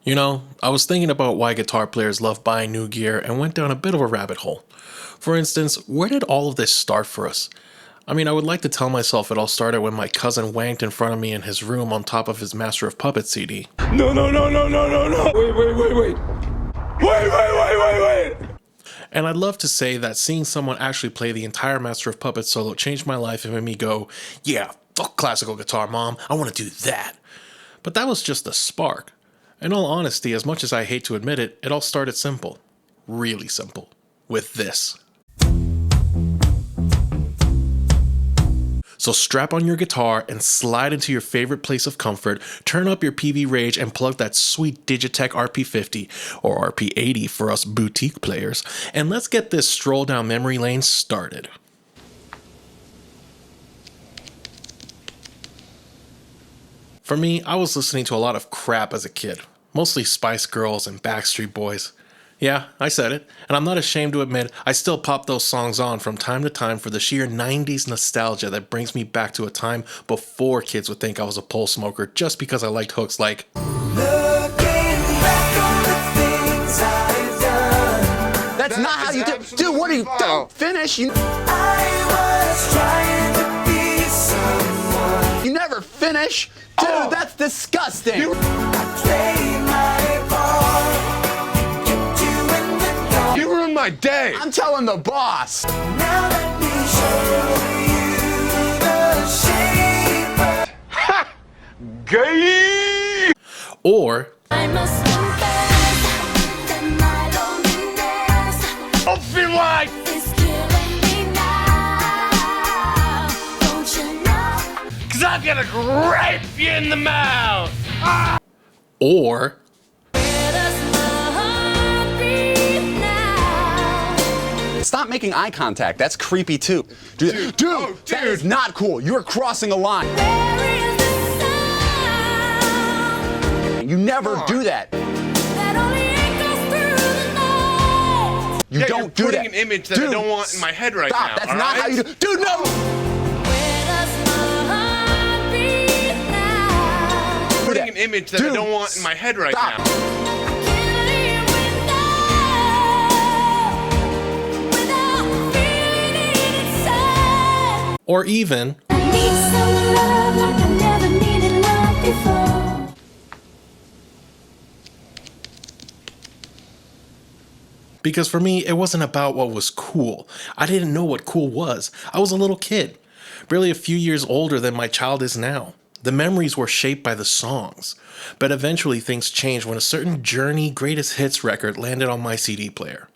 You know, I was thinking about why guitar players love buying new gear and went down a bit of a rabbit hole. For instance, where did all of this start for us? I mean, I would like to tell myself it all started when my cousin wanked in front of me in his room on top of his Master of Puppets CD. No. Wait. And I'd love to say that seeing someone actually play the entire Master of Puppets solo changed my life and made me go, yeah, fuck classical guitar, Mom, I want to do that. But that was just a spark. In all honesty, as much as I hate to admit it, it all started simple. Really simple. With this. So strap on your guitar and slide into your favorite place of comfort, turn up your PV Rage and plug that sweet Digitech RP50, or RP80 for us boutique players, and let's get this stroll down memory lane started. For me, I was listening to a lot of crap as a kid, mostly Spice Girls and Backstreet Boys. Yeah, I said it, and I'm not ashamed to admit I still pop those songs on from time to time for the sheer 90s nostalgia that brings me back to a time before kids would think I was a pole smoker just because I liked hooks like Looking back on the things I've done. That's not how you do. Dude, what are you? Don't finish. I was trying to be someone. You never finish. Dude, that's disgusting. I played my part. Kept you in the dark. You ruined my day. I'm telling the boss. Now let me show you the shape. Ha! Gay! or I must confess that my loneliness Open wide! is killing me now. Don't you know? Cause I'm gonna grape you in the mouth! or Where does love breathe now? Stop making eye contact. That's creepy too. Dude, that is not cool. You're crossing a line. Where is the sound You never do that. that only echoes through the night? You Yeah, don't you're do putting that. an image that I Dude, don't want in my head right stop. now, That's all not right? how you do. Dude, no. Where does love breathe now? Putting an image that I Dude, don't want in my head right stop. now. Can't live without feeling it inside. or even I need some love like I never needed love before. because for me, it wasn't about what was cool. I didn't know what cool was. I was a little kid, barely a few years older than my child is now. The memories were shaped by the songs, but eventually things changed when a certain Journey Greatest Hits record landed on my CD player.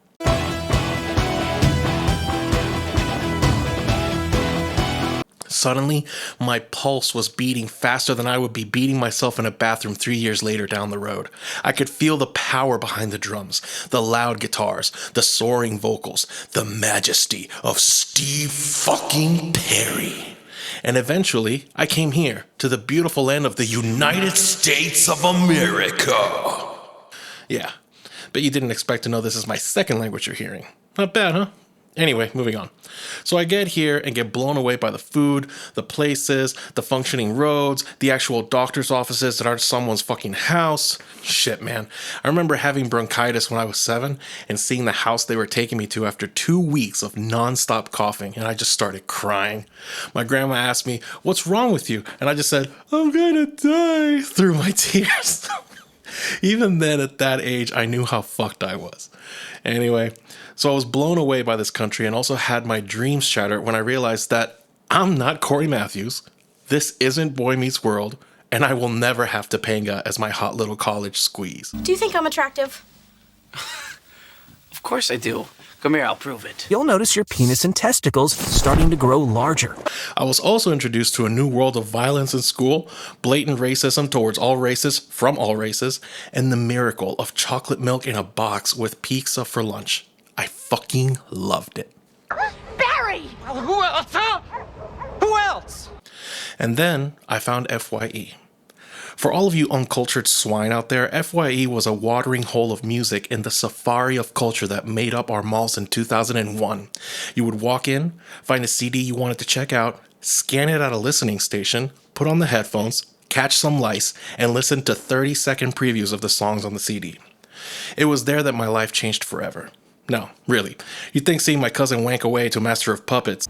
Suddenly, my pulse was beating faster than I would be beating myself in a bathroom 3 years later down the road. I could feel the power behind the drums, the loud guitars, the soaring vocals, the majesty of Steve fucking Perry. And eventually, I came here, to the beautiful land of the United States of America. Yeah, but you didn't expect to know this is my second language you're hearing. Not bad, huh? Anyway, moving on. So I get here and get blown away by the food, the places, the functioning roads, the actual doctor's offices that aren't someone's fucking house. Shit, man. I remember having bronchitis when I was 7 and seeing the house they were taking me to after 2 weeks of non-stop coughing, and I just started crying. My grandma asked me, "What's wrong with you?" And I just said, "I'm gonna die," through my tears. Even then, at that age, I knew how fucked I was. Anyway, so I was blown away by this country and also had my dreams shattered when I realized that I'm not Corey Matthews, this isn't Boy Meets World, and I will never have Topanga as my hot little college squeeze. Do you think I'm attractive? Of course I do. Come here, I'll prove it. You'll notice your penis and testicles starting to grow larger. I was also introduced to a new world of violence in school, blatant racism towards all races, from all races, and the miracle of chocolate milk in a box with pizza for lunch. I fucking loved it. Barry! Who else, huh? Who else? And then I found FYE. For all of you uncultured swine out there, FYE was a watering hole of music in the safari of culture that made up our malls in 2001. You would walk in, find a CD you wanted to check out, scan it at a listening station, put on the headphones, catch some lice, and listen to 30-second previews of the songs on the CD. It was there that my life changed forever. No, really. You'd think seeing my cousin wank away to Master of Puppets,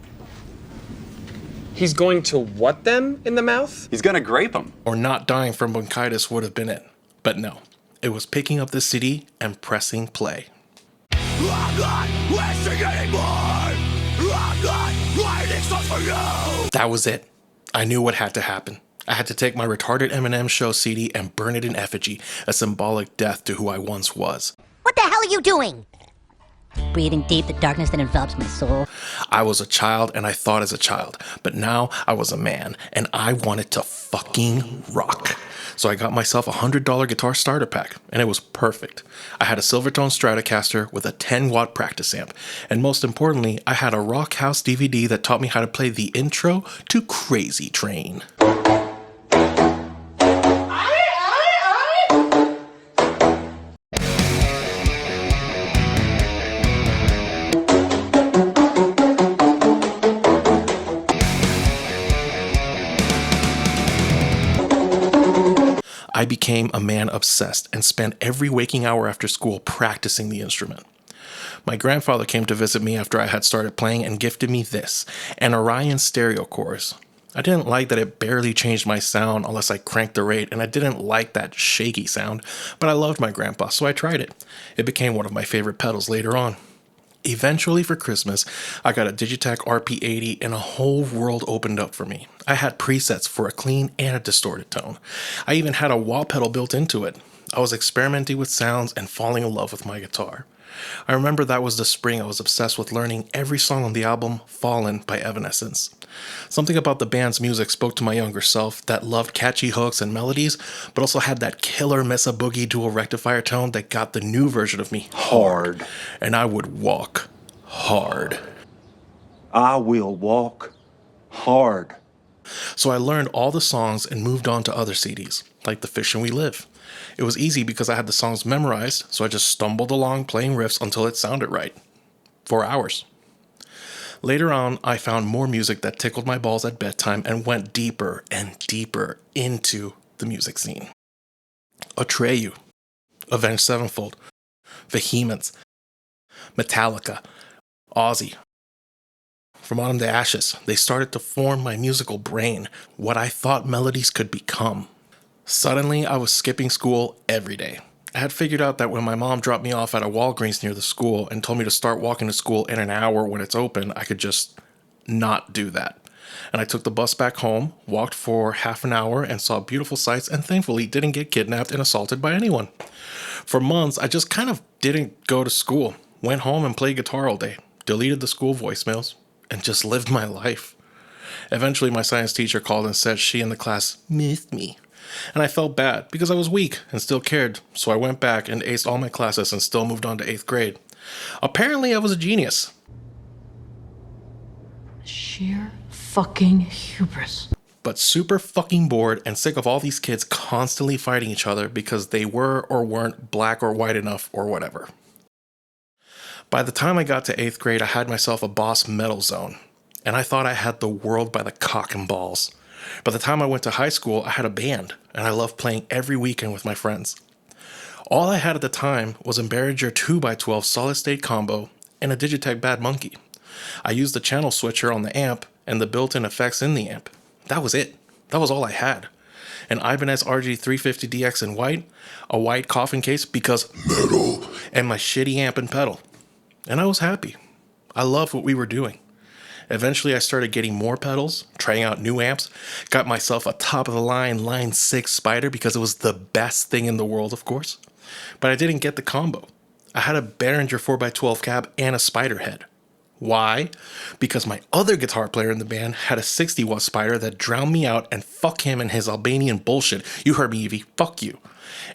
He's going to what them in the mouth? He's gonna grape him. or not dying from bronchitis would have been it. But no, it was picking up the CD and pressing play. That was it. I knew what had to happen. I had to take my retarded Eminem show CD and burn it in effigy, a symbolic death to who I once was. What the hell are you doing? Breathing deep the darkness that envelops my soul. I was a child and I thought as a child, but now I was a man and I wanted to fucking rock. So I got myself a $100 guitar starter pack and it was perfect. I had a Silvertone Stratocaster with a 10-watt practice amp, and most importantly, I had a Rock House DVD that taught me how to play the intro to Crazy Train. I became a man obsessed and spent every waking hour after school practicing the instrument. My grandfather came to visit me after I had started playing and gifted me this, an Orion stereo chorus. I didn't like that it barely changed my sound unless I cranked the rate, and I didn't like that shaky sound, but I loved my grandpa, so I tried it. It became one of my favorite pedals later on. Eventually, for Christmas, I got a Digitech RP80 and a whole world opened up for me. I had presets for a clean and a distorted tone. I even had a wah pedal built into it. I was experimenting with sounds and falling in love with my guitar. I remember that was the spring I was obsessed with learning every song on the album Fallen by Evanescence. Something about the band's music spoke to my younger self that loved catchy hooks and melodies, but also had that killer Mesa Boogie dual rectifier tone that got the new version of me hard. And I would walk hard. I will walk hard. So I learned all the songs and moved on to other CDs, like The Fish and We Live. It was easy because I had the songs memorized, so I just stumbled along playing riffs until it sounded right. For hours. Later on, I found more music that tickled my balls at bedtime and went deeper and deeper into the music scene. Atreyu, Avenged Sevenfold, Vehemence, Metallica, Ozzy. From Autumn to Ashes, they started to form my musical brain, what I thought melodies could become. Suddenly, I was skipping school every day. I had figured out that when my mom dropped me off at a Walgreens near the school and told me to start walking to school in an hour when it's open, I could just not do that. And I took the bus back home, walked for half an hour, and saw beautiful sights, and thankfully didn't get kidnapped and assaulted by anyone. For months, I just kind of didn't go to school, went home and played guitar all day, deleted the school voicemails, and just lived my life. Eventually, my science teacher called and said she and the class missed me. And I felt bad because I was weak and still cared, so I went back and aced all my classes and still moved on to 8th grade. Apparently, I was a genius. Sheer fucking hubris. But super fucking bored and sick of all these kids constantly fighting each other because they were or weren't black or white enough or whatever. By the time I got to 8th grade, I had myself a Boss Metal Zone, and I thought I had the world by the cock and balls. By the time I went to high school, I had a band, and I loved playing every weekend with my friends. All I had at the time was a Behringer 2x12 solid-state combo and a Digitech Bad Monkey. I used the channel switcher on the amp and the built-in effects in the amp. That was it. That was all I had. An Ibanez RG350DX in white, a white coffin case because metal, and my shitty amp and pedal. And I was happy. I loved what we were doing. Eventually, I started getting more pedals, trying out new amps, got myself a top-of-the-line Line 6 Spider because it was the best thing in the world, of course. But I didn't get the combo. I had a Behringer 4x12 cab and a Spider head. Why? Because my other guitar player in the band had a 60-watt Spider that drowned me out, and fuck him and his Albanian bullshit. You heard me, Evie. Fuck you.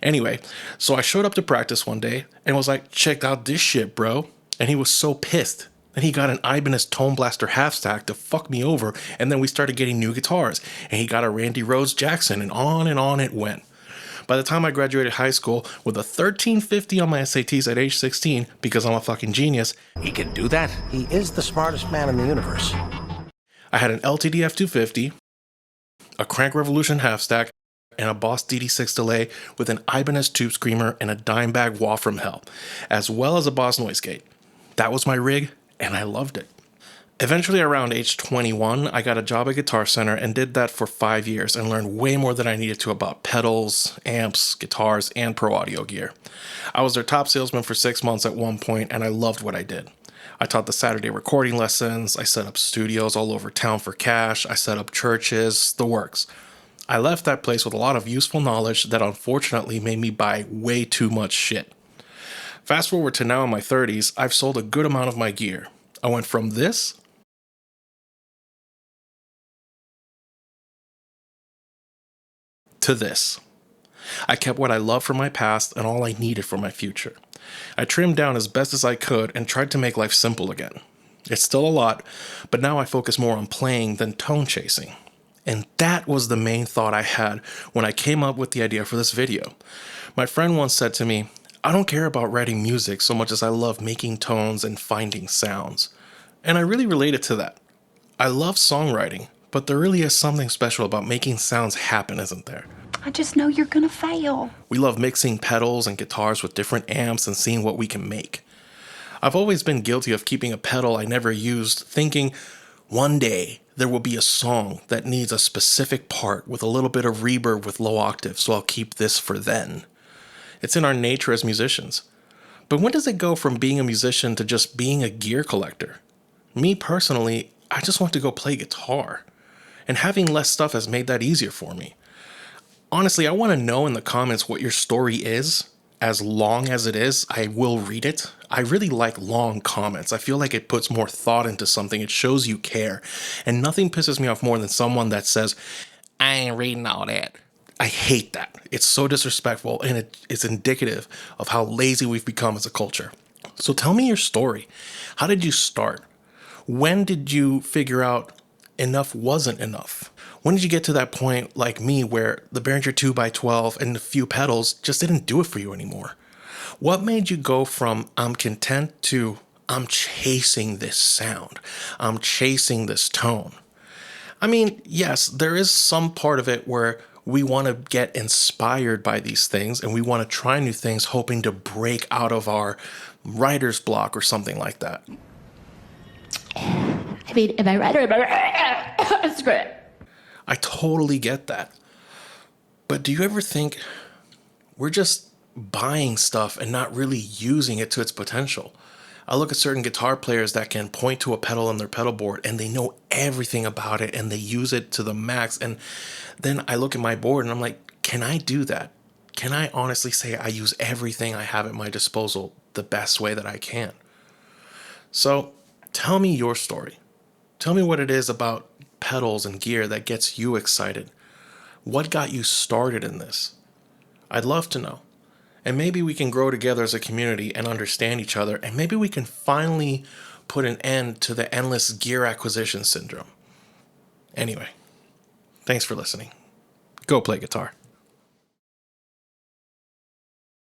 Anyway, so I showed up to practice one day and was like, check out this shit, bro. And he was so pissed. Then he got an Ibanez Tone Blaster half stack to fuck me over, and then we started getting new guitars, and he got a Randy Rhoads Jackson, and on it went. By the time I graduated high school with a 1350 on my SATs at age 16, because I'm a fucking genius, He can do that? He is the smartest man in the universe. I had an LTD F250, a Crank Revolution half stack, and a Boss DD6 delay with an Ibanez tube screamer and a Dimebag wah from hell, as well as a Boss noise gate. That was my rig, and I loved it. Eventually, around age 21, I got a job at Guitar Center and did that for 5 years and learned way more than I needed to about pedals, amps, guitars, and pro audio gear. I was their top salesman for 6 months at one point, and I loved what I did. I taught the Saturday recording lessons, I set up studios all over town for cash, I set up churches, the works. I left that place with a lot of useful knowledge that unfortunately made me buy way too much shit. Fast forward to now in my 30s, I've sold a good amount of my gear. I went from this to this. I kept what I loved from my past and all I needed for my future. I trimmed down as best as I could and tried to make life simple again. It's still a lot, but now I focus more on playing than tone chasing. And that was the main thought I had when I came up with the idea for this video. My friend once said to me, I don't care about writing music so much as I love making tones and finding sounds. And I really related to that. I love songwriting, but there really is something special about making sounds happen, isn't there? I just know you're gonna fail. We love mixing pedals and guitars with different amps and seeing what we can make. I've always been guilty of keeping a pedal I never used, thinking one day there will be a song that needs a specific part with a little bit of reverb with low octave, so I'll keep this for then. It's in our nature as musicians. But when does it go from being a musician to just being a gear collector? Me personally, I just want to go play guitar. And having less stuff has made that easier for me. Honestly, I want to know in the comments what your story is. As long as it is, I will read it. I really like long comments. I feel like it puts more thought into something. It shows you care. And nothing pisses me off more than someone that says, I ain't reading all that. I hate that. It's so disrespectful, and it's indicative of how lazy we've become as a culture. So tell me your story. How did you start? When did you figure out enough wasn't enough? When did you get to that point, like me, where the Behringer 2x12 and a few pedals just didn't do it for you anymore? What made you go from I'm content to I'm chasing this sound, I'm chasing this tone? I mean, yes, there is some part of it where we want to get inspired by these things and we want to try new things, hoping to break out of our writer's block or something like that. I mean, am I right or am I right? Screw it. I totally get that. But do you ever think we're just buying stuff and not really using it to its potential? I look at certain guitar players that can point to a pedal on their pedal board and they know everything about it and they use it to the max. And then I look at my board and I'm like, can I do that? Can I honestly say I use everything I have at my disposal the best way that I can? So tell me your story. Tell me what it is about pedals and gear that gets you excited. What got you started in this? I'd love to know. And maybe we can grow together as a community and understand each other, and maybe we can finally put an end to the endless gear acquisition syndrome. Anyway, thanks for listening. Go play guitar.